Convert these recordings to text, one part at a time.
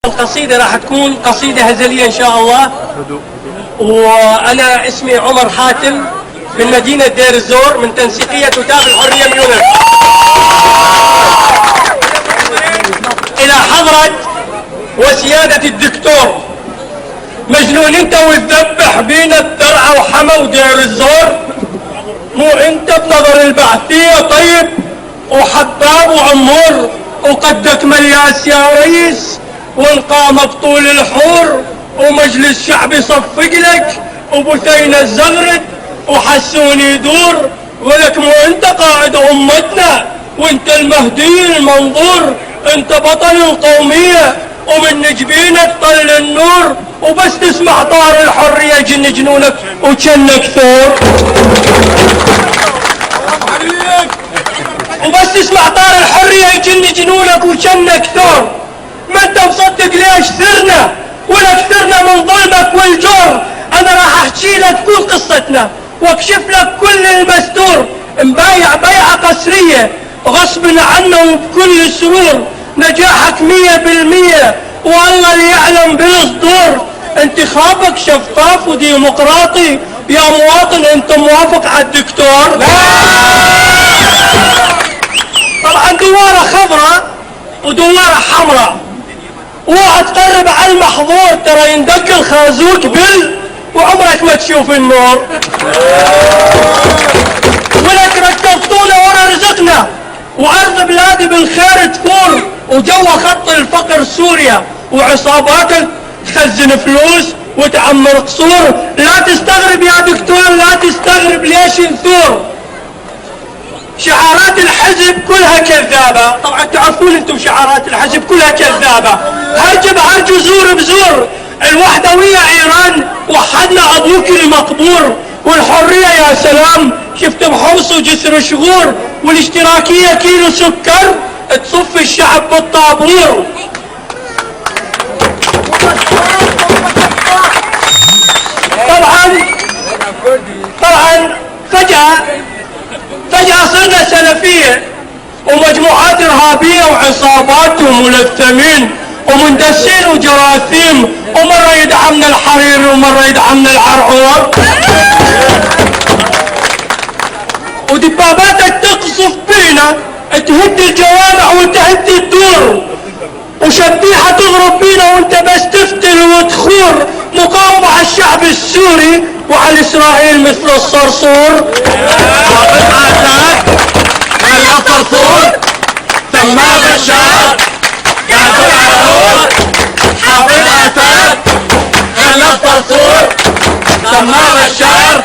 القصيدة راح تكون قصيدة هزلية إن شاء الله. وأنا اسمي عمر حاتم من مدينة دير الزور من تنسيقية كتاب الحرية من يونس. إلى حضرة وسيادة الدكتور، مجنون أنت وتذبح بينا الدرعة وحما ودير الزور؟ مو أنت بنظر البعثية طيب وحباب وعمور وقدك ملياس يا ريس، وانقام بطول الحور ومجلس شعبي صفق لك وبثينا الزغرد وحسوني يدور، ولك مو انت قائد امتنا وانت المهدي المنظور، انت بطل القومية ومن جبينك طل النور، وبس تسمع طار الحرية يجن جنونك وجنك ثور. وبس تسمع طار الحرية يجن جنونك وجنك ثور. ما انت مصدق ليش ثرنا ولا كثرنا من ظلمك والجور. انا راح احكي لك كل قصتنا واكشف لك كل المستور، مبايع بيعة قسرية غصب عنه وبكل سرور، نجاحك 100% والله اللي يعلم بالصدور. انتخابك شفاف وديمقراطي يا مواطن، انت موافق على الدكتور؟ لا. طبعا دوارة خضراء ودوارة حمراء، اوعى تقرب على المحظور ترى يندق الخازوق وعمرك ما تشوف النور. ولك ركبتونا ورا رزقنا وارض بلادي بالخير تفور، وجوا خط الفقر سوريا وعصاباتك تخزن فلوس وتعمر قصور. لا تستغرب يا دكتور، لا تستغرب ليش نثور. شعارات الحزب كلها كذابة، طبعا تعرفون انتم شعارات الحزب كلها كذابة. هرج بهرج وزور بزور، الوحدوية ايران وحدنا ابوك المقبور، والحرية يا سلام شفت بحوص وجسر شغور، والاشتراكية كيلو سكر تصف الشعب بالطابور. طبعا فجأة صرنا سلفية ومجموعات إرهابية وعصابات وملثمين ومندسين وجراثيم، ومرة يدعمنا الحرير ومرة يدعمنا العرعور، ودباباتك تقصف بينا تهد الجوامع وتهد الدور، وشبيحة تضرب بينا وانت بس تفتل وتخور، مقاومة على الشعب السوري وعلى إسرائيل مثل الصرصور. الصرصور سماه بشار قاتل عرور، حافظ اسد خلى الصرصور سماه بشار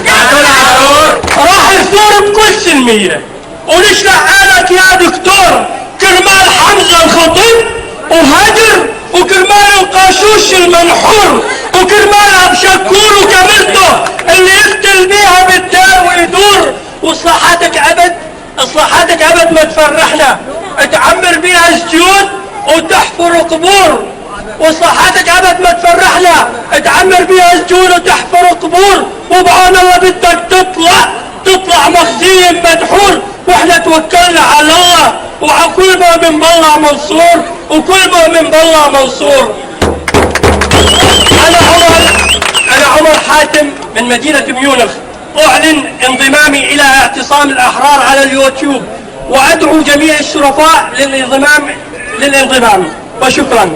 قاتل عرور. راح الثور بكل سلمية ونشرح لك يا دكتور كرمال حمزة الخطيب وهجر، وكرمال القاشوش المنحور، وكرمال ابو شكور وكاميرته اللي يقتل بيها بالدار ويدور. واصلاحاتك ابد ما تفرحنا، تعمر بيها سجون وتحفر قبور. واصلاحاتك ابد ما تفرحنا، تعمر بيها سجون وتحفر قبور، وبعون الله بدك تطلع مخزي مدحور، واحنا توكلنا على الله وعلى كل مؤمن بالله منصور، وكل مؤمن بالله منصور. انا عمر حاتم من مدينة ميونخ، اعلن انضمامي الى اعتصام الاحرار على اليوتيوب، وادعو جميع الشرفاء للانضمام وشكرا.